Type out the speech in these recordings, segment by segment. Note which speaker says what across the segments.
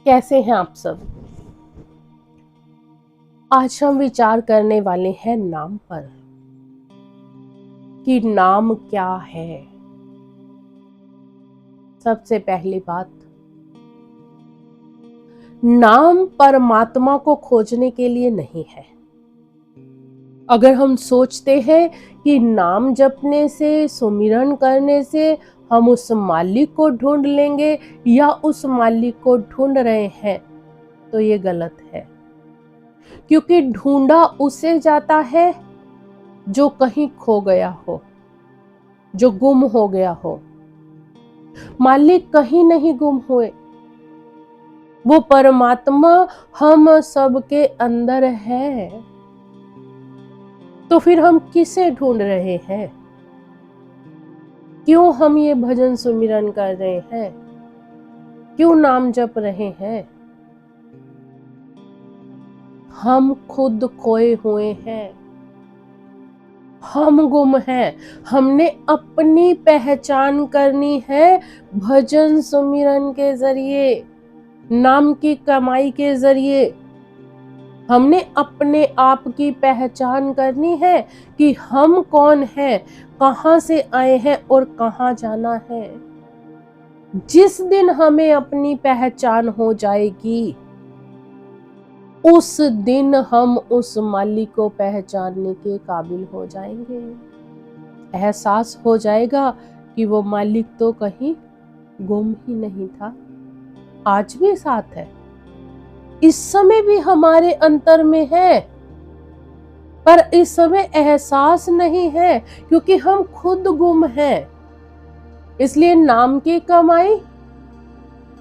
Speaker 1: कैसे हैं आप सब। आज हम विचार करने वाले हैं नाम पर कि नाम क्या है। सबसे पहली बात, नाम परमात्मा को खोजने के लिए नहीं है। अगर हम सोचते हैं कि नाम जपने से, सुमिरन करने से हम उस मालिक को ढूंढ लेंगे या उस मालिक को ढूंढ रहे हैं, तो ये गलत है। क्योंकि ढूंढा उसे जाता है जो कहीं खो गया हो, जो गुम हो गया हो। मालिक कहीं नहीं गुम हुए, वो परमात्मा हम सबके अंदर है। तो फिर हम किसे ढूंढ रहे हैं? क्यों हम ये भजन सुमिरन कर रहे हैं? क्यों नाम जप रहे हैं? हम खुद खोए हुए हैं, हम गुम हैं। हमने अपनी पहचान करनी है भजन सुमिरन के जरिए, नाम की कमाई के जरिए। हमने अपने आप की पहचान करनी है कि हम कौन हैं, कहां से आए हैं और कहां जाना है। जिस दिन हमें अपनी पहचान हो जाएगी, उस दिन हम उस मालिक को पहचानने के काबिल हो जाएंगे। एहसास हो जाएगा कि वो मालिक तो कहीं गुम ही नहीं था, आज भी साथ है, इस समय भी हमारे अंतर में है, पर इस समय एहसास नहीं है क्योंकि हम खुद गुम हैं। इसलिए नाम की कमाई,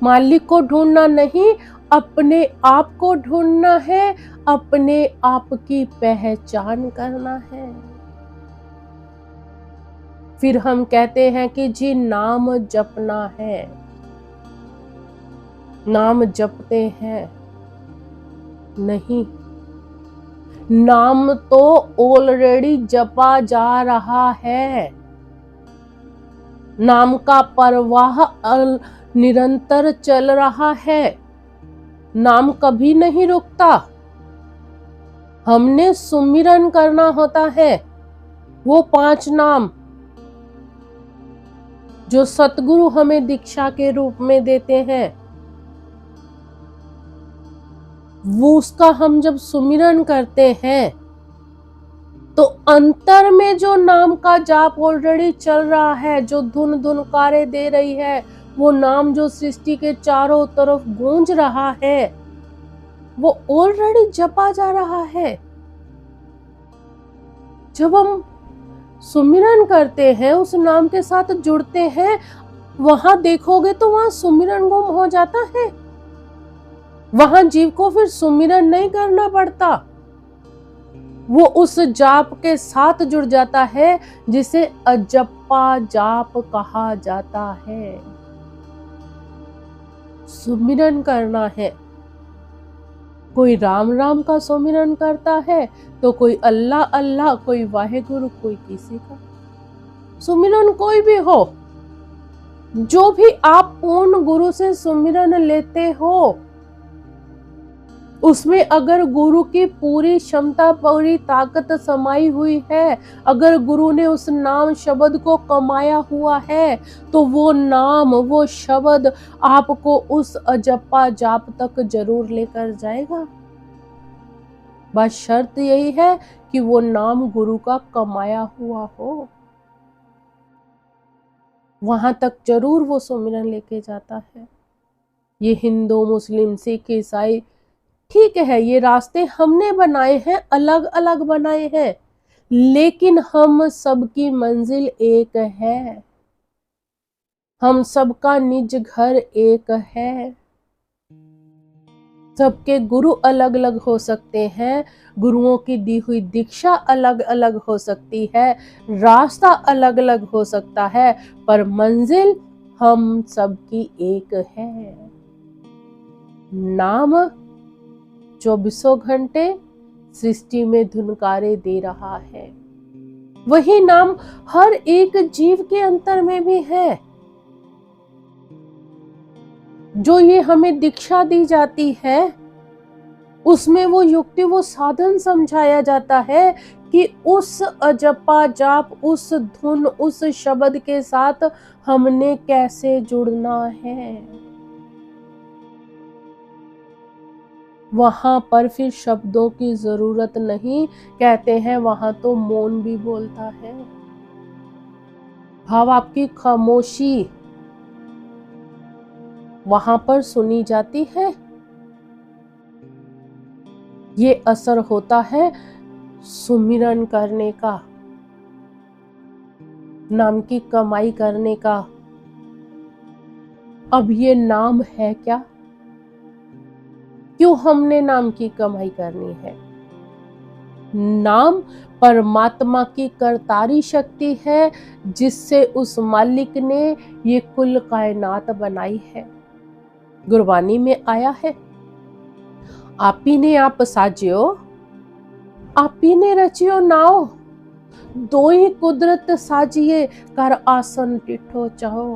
Speaker 1: मालिक को ढूंढना नहीं, अपने आप को ढूंढना है, अपने आप की पहचान करना है। फिर हम कहते हैं कि जी नाम जपना है, नाम जपते हैं। नहीं, नाम तो ऑलरेडी जपा जा रहा है। नाम का प्रवाह निरंतर चल रहा है, नाम कभी नहीं रुकता। हमने सुमिरन करना होता है, वो 5 नाम जो सतगुरु हमें दीक्षा के रूप में देते हैं, वो उसका हम जब सुमिरन करते हैं तो अंतर में जो नाम का जाप ऑलरेडी चल रहा है, जो धुन धुनकारे दे रही है, वो नाम जो सृष्टि के चारों तरफ गूंज रहा है, वो ऑलरेडी जपा जा रहा है। जब हम सुमिरन करते हैं, उस नाम के साथ जुड़ते हैं, वहां देखोगे तो वहां सुमिरन गुम हो जाता है। वहां जीव को फिर सुमिरन नहीं करना पड़ता, वो उस जाप के साथ जुड़ जाता है जिसे अजप्पा जाप कहा जाता है। सुमिरन करना है, कोई राम राम का सुमिरन करता है तो कोई अल्लाह अल्लाह, कोई वाहेगुरु, कोई किसी का सुमिरन कोई भी हो। जो भी आप पूर्ण गुरु से सुमिरन लेते हो, उसमें अगर गुरु की पूरी क्षमता, पूरी ताकत समाई हुई है, अगर गुरु ने उस नाम शब्द को कमाया हुआ है, तो वो नाम, वो शब्द आपको उस अजप्पा जाप तक जरूर लेकर जाएगा। बस शर्त यही है कि वो नाम गुरु का कमाया हुआ हो, वहां तक जरूर वो सुमिरन लेके जाता है। ये हिंदू, मुस्लिम, सिख, ईसाई, ठीक है, ये रास्ते हमने बनाए हैं, अलग अलग बनाए हैं, लेकिन हम सबकी मंजिल एक है, हम सबका निज घर एक है। सबके गुरु अलग अलग हो सकते हैं, गुरुओं की दी हुई दीक्षा अलग अलग हो सकती है, रास्ता अलग अलग हो सकता है, पर मंजिल हम सबकी एक है। नाम 24 घंटे सृष्टि में धुनकारे दे रहा है, वही नाम हर एक जीव के अंतर में भी है। जो ये हमें दीक्षा दी जाती है, उसमें वो युक्ति, वो साधन समझाया जाता है कि उस अजपा जाप, उस धुन, उस शब्द के साथ हमने कैसे जुड़ना है। वहां पर फिर शब्दों की जरूरत नहीं, कहते हैं वहां तो मौन भी बोलता है। भाव आपकी खामोशी वहां पर सुनी जाती है। ये असर होता है सुमिरन करने का, नाम की कमाई करने का। अब ये नाम है क्या? क्यों हमने नाम की कमाई करनी है? नाम परमात्मा की करतारी शक्ति है, जिससे उस मालिक ने ये कुल कायनात बनाई है। गुरबानी में आया है, आपी ने आप साजियो, आपी ने रचियो नाओ, दो ही कुदरत साजिए, कर आसन टिठो चाहो।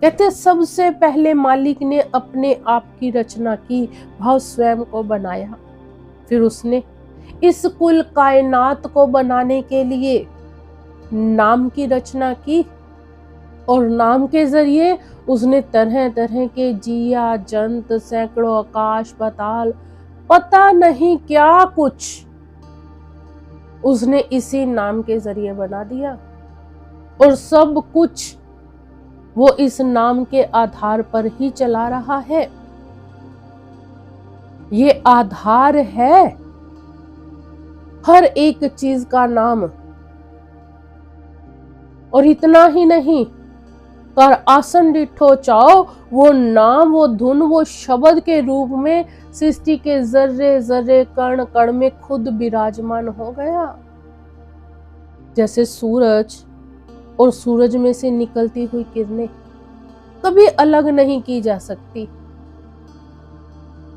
Speaker 1: कहते सबसे पहले मालिक ने अपने आप की रचना की, भाव स्वयं को बनाया। फिर उसने इस कुल कायनात को बनाने के लिए नाम की रचना की, और नाम के जरिए उसने तरह तरह के जिया जंत, सैकड़ों आकाश पाताल, पता नहीं क्या कुछ उसने इसी नाम के जरिए बना दिया। और सब कुछ वो इस नाम के आधार पर ही चला रहा है। ये आधार है हर एक चीज का नाम। और इतना ही नहीं, कर आसन डिठो चाओ, वो नाम, वो धुन, वो शब्द के रूप में सृष्टि के जर्रे जर्रे, कण कण में खुद विराजमान हो गया। जैसे सूरज और सूरज में से निकलती हुई किरणें कभी अलग नहीं की जा सकती,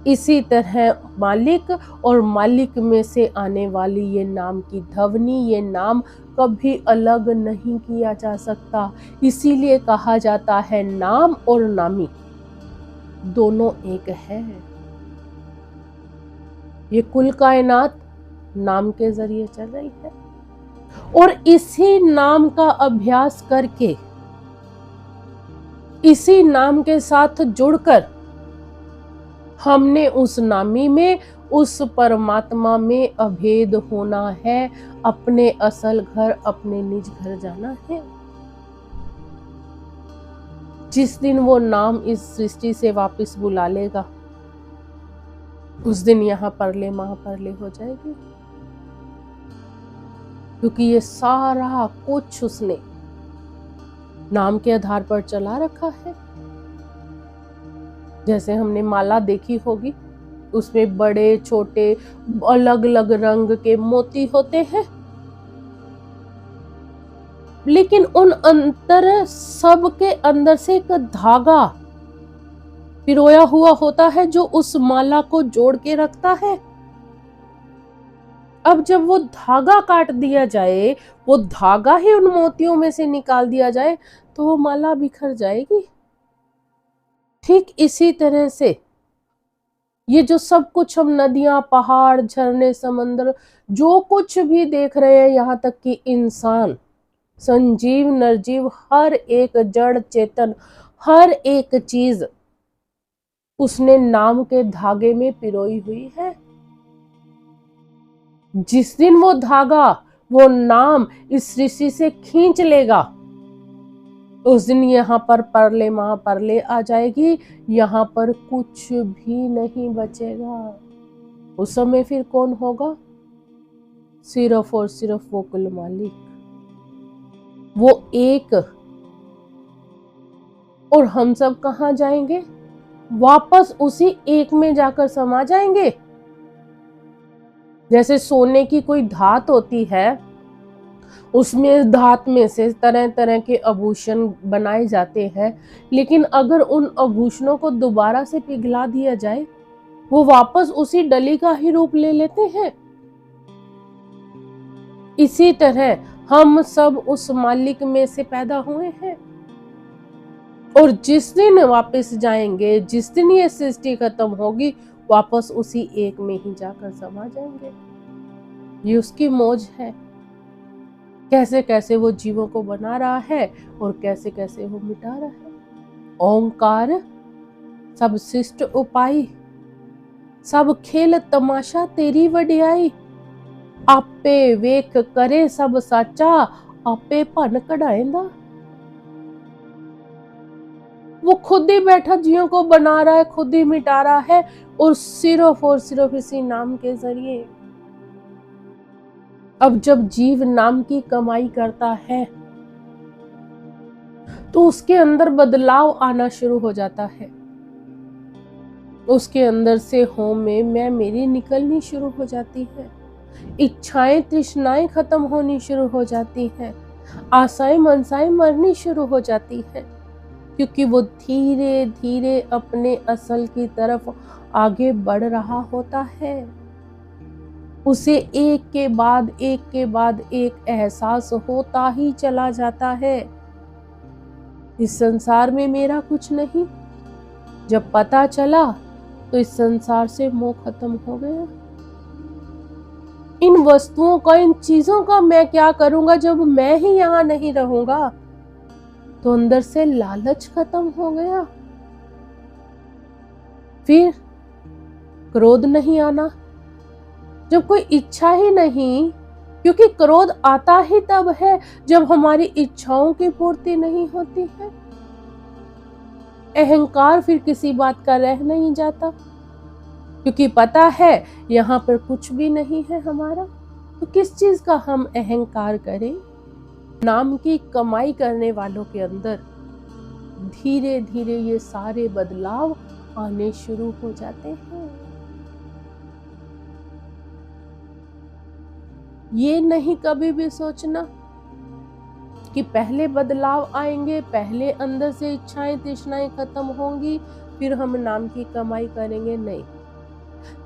Speaker 1: इसी तरह मालिक और मालिक में से आने वाली ये नाम की ध्वनि, ये नाम कभी अलग नहीं किया जा सकता। इसीलिए कहा जाता है नाम और नामी दोनों एक है। ये कुल कायनात नाम के जरिए चल रही है, और इसी नाम का अभ्यास करके, इसी नाम के साथ जुड़कर हमने उस नामी में, उस परमात्मा में अभेद होना है, अपने असल घर, अपने निज घर जाना है। जिस दिन वो नाम इस सृष्टि से वापस बुला लेगा, उस दिन यहाँ परले महापरले हो जाएगी, क्योंकि ये सारा कुछ उसने नाम के आधार पर चला रखा है। जैसे हमने माला देखी होगी, उसमें बड़े छोटे अलग अलग रंग के मोती होते हैं, लेकिन उन अंतर सबके अंदर से एक धागा पिरोया हुआ होता है, जो उस माला को जोड़ के रखता है। अब जब वो धागा काट दिया जाए, वो धागा ही उन मोतियों में से निकाल दिया जाए, तो वो माला बिखर जाएगी। ठीक इसी तरह से ये जो सब कुछ हम नदियां, पहाड़, झरने, समंदर, जो कुछ भी देख रहे हैं, यहाँ तक कि इंसान, संजीव, निर्जीव, हर एक जड़ चेतन, हर एक चीज उसने नाम के धागे में पिरोई हुई है। जिस दिन वो धागा, वो नाम इस सृष्टि से खींच लेगा, उस दिन यहाँ पर परले महापरले आ जाएगी, यहाँ पर कुछ भी नहीं बचेगा। उस समय फिर कौन होगा? सिर्फ और सिर्फ वो कुल मालिक, वो एक। और हम सब कहाँ जाएंगे? वापस उसी एक में जाकर समा जाएंगे। जैसे सोने की कोई धात होती है, उसमें धात में से तरह तरह के आभूषण बनाए जाते हैं, लेकिन अगर उन आभूषणों को दोबारा से पिघला दिया जाए, वो वापस उसी डली का ही रूप ले लेते हैं। इसी तरह हम सब उस मालिक में से पैदा हुए हैं, और जिस दिन वापस जाएंगे, जिस दिन ये सृष्टि खत्म होगी, वापस उसी एक में ही जाकर समा जाएंगे। ये उसकी मौज है, कैसे कैसे वो जीवों को बना रहा है और कैसे कैसे वो मिटा रहा है। ओंकार सब शिष्ट उपाय, सब खेल तमाशा तेरी वडियाई। आपे वेख करे सब साचा, आपे भन कढ़ाएंदा। वो खुद ही बैठा जियों को बना रहा है, खुद ही मिटा रहा है, और सिर्फ इसी नाम के जरिए। अब जब जीव नाम की कमाई करता है तो उसके अंदर बदलाव आना शुरू हो जाता है। उसके अंदर से हो में मैं मेरी निकलनी शुरू हो जाती है, इच्छाएं तृष्णाएं खत्म होनी शुरू हो जाती हैं, आशाएं मनसाएं मरनी शुरू हो जाती हैं, क्योंकि वो धीरे धीरे अपने असल की तरफ आगे बढ़ रहा होता है। उसे एक के बाद एक एहसास होता ही चला जाता है, इस संसार में मेरा कुछ नहीं। जब पता चला तो इस संसार से मोह खत्म हो गया। इन वस्तुओं का, इन चीजों का मैं क्या करूंगा जब मैं ही यहाँ नहीं रहूंगा। तो अंदर से लालच खत्म हो गया। फिर क्रोध नहीं आना, जब कोई इच्छा ही नहीं, क्योंकि क्रोध आता ही तब है जब हमारी इच्छाओं की पूर्ति नहीं होती है। अहंकार फिर किसी बात का रह नहीं जाता, क्योंकि पता है यहाँ पर कुछ भी नहीं है हमारा, तो किस चीज का हम अहंकार करें। नाम की कमाई करने वालों के अंदर धीरे धीरे ये सारे बदलाव आने शुरू हो जाते हैं। ये नहीं कभी भी सोचना कि पहले बदलाव आएंगे, पहले अंदर से इच्छाएं तृष्णाएं खत्म होंगी, फिर हम नाम की कमाई करेंगे। नहीं,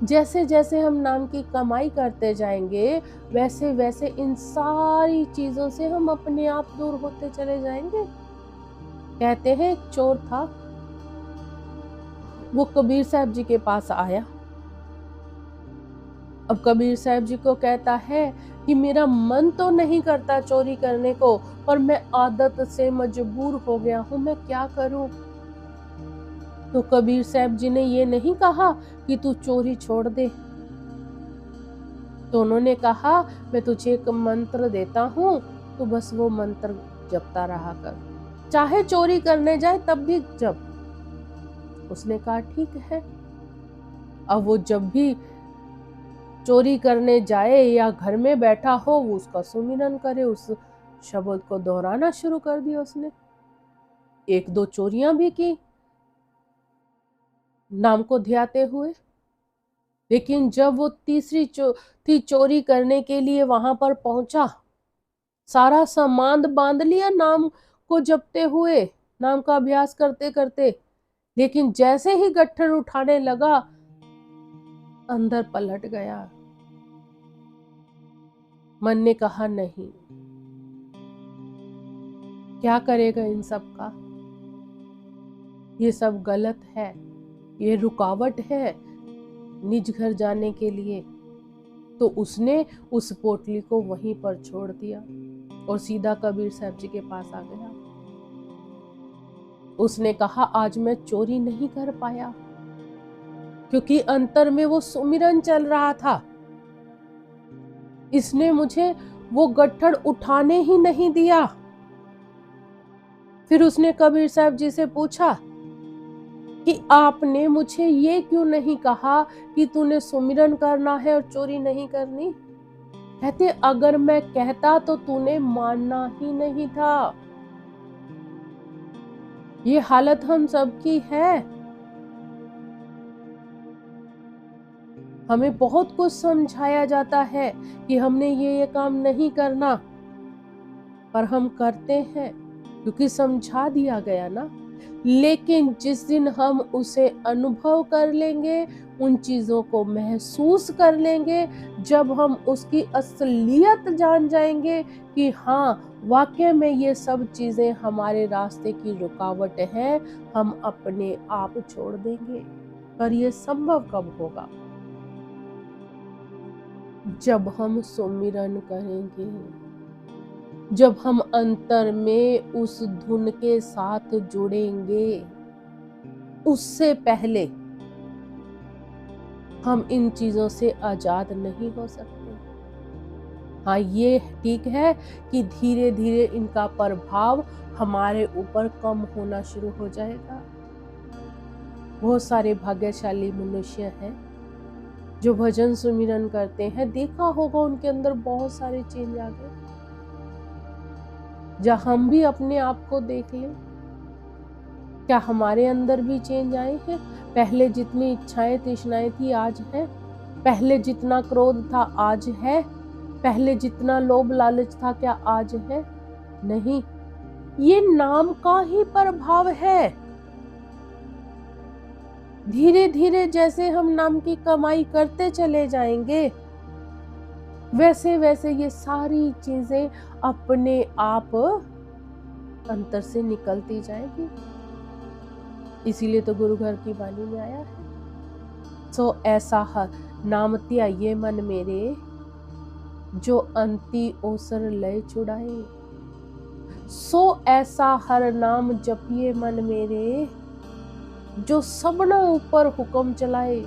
Speaker 1: जैसे जैसे हम नाम की कमाई करते जाएंगे वैसे वैसे इन सारी चीजों से हम अपने आप दूर होते चले जाएंगे। कहते हैं एक चोर था, वो कबीर साहब जी के पास आया। अब कबीर साहब जी को कहता है कि मेरा मन तो नहीं करता चोरी करने को, पर मैं आदत से मजबूर हो गया हूं, मैं क्या करूं। तो कबीर साहब जी ने ये नहीं कहा कि तू चोरी छोड़ दे, तो उन्होंने कहा मैं तुझे एक मंत्र देता हूं, तो बस वो मंत्र जपता रहा कर, चाहे चोरी करने जाए तब भी जप। उसने कहा ठीक है। अब वो जब भी चोरी करने जाए या घर में बैठा हो वो उसका सुमिरन करे, उस शब्द को दोहराना शुरू कर दिया उसने। एक दो चोरियां भी की नाम को ध्याते हुए, लेकिन जब वो तीसरी चोरी करने के लिए वहां पर पहुंचा, सारा सामान बांध लिया नाम को जपते हुए, नाम का अभ्यास करते करते, लेकिन जैसे ही गट्ठर उठाने लगा अंदर पलट गया। मन ने कहा नहीं, क्या करेगा इन सब का, ये सब गलत है, ये रुकावट है निज घर जाने के लिए। तो उसने उस पोटली को वहीं पर छोड़ दिया और सीधा कबीर साहब जी के पास आ गया। उसने कहा आज मैं चोरी नहीं कर पाया, क्योंकि अंतर में वो सुमिरन चल रहा था, इसने मुझे वो गट्ठड़ उठाने ही नहीं दिया। फिर उसने कबीर साहब जी से पूछा कि आपने मुझे ये क्यों नहीं कहा कि तूने सुमिरन करना है और चोरी नहीं करनी। कहते अगर मैं कहता तो तूने मानना ही नहीं था। ये हालत हम सबकी है। हमें बहुत कुछ समझाया जाता है कि हमने ये काम नहीं करना, पर हम करते हैं क्योंकि समझा दिया गया ना। लेकिन जिस दिन हम उसे अनुभव कर लेंगे, उन चीजों को महसूस कर लेंगे, जब हम उसकी असलियत जान जाएंगे कि हाँ वाकई में ये सब चीजें हमारे रास्ते की रुकावट है, हम अपने आप छोड़ देंगे। पर ये संभव कब होगा? जब हम सुमिरन करेंगे, जब हम अंतर में उस धुन के साथ जुड़ेंगे। उससे पहले हम इन चीजों से आजाद नहीं हो सकते। हाँ, ये ठीक है कि धीरे धीरे इनका प्रभाव हमारे ऊपर कम होना शुरू हो जाएगा। बहुत सारे भाग्यशाली मनुष्य हैं जो भजन सुमिरन करते हैं, देखा होगा उनके अंदर बहुत सारे चेंज आ गए। जहाँ हम भी अपने आप को देख लें, क्या हमारे अंदर भी चेंज आए हैं? पहले जितनी इच्छाएं तृष्णाएं थी आज है, पहले जितना क्रोध था आज है, पहले जितना लोभ लालच था क्या आज है? नहीं, ये नाम का ही प्रभाव है। धीरे धीरे जैसे हम नाम की कमाई करते चले जाएंगे, वैसे वैसे ये सारी चीजें अपने आप अंतर से निकलती जाएगी। इसीलिए तो गुरु घर की वाणी में आया है, सो ऐसा हर नाम त्याये मन मेरे, जो अंति ओसर लय छुड़ाए। सो ऐसा हर नाम जपिए मन मेरे, जो सबना ऊपर हुक्म चलाए।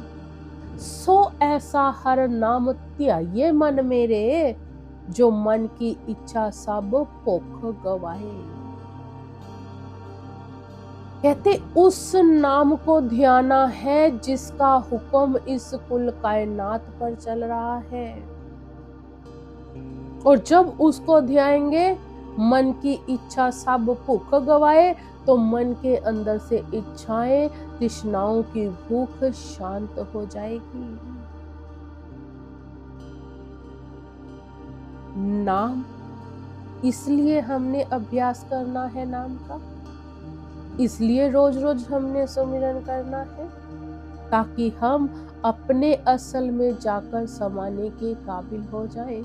Speaker 1: सो ऐसा हर नाम त्याये मन मेरे, जो मन की इच्छा सब भुख गवाए। कहते उस नाम को ध्याना है जिसका हुक्म इस कुल कायनात पर चल रहा है। और जब उसको ध्याएंगे, मन की इच्छा सब भूख गवाए, तो मन के अंदर से इच्छाएं तृष्णाओं की भूख शांत हो जाएगी। नाम इसलिए हमने अभ्यास करना है, नाम का इसलिए रोज रोज हमने सुमिरन करना है, ताकि हम अपने असल में जाकर समाने के काबिल हो जाए।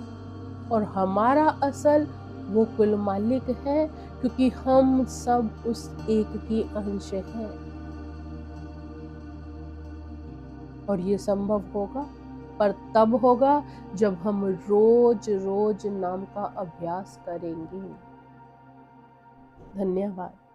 Speaker 1: और हमारा असल वो कुल मालिक है, क्योंकि हम सब उस एक की अंश हैं। और ये संभव होगा, पर तब होगा जब हम रोज रोज नाम का अभ्यास करेंगे। धन्यवाद।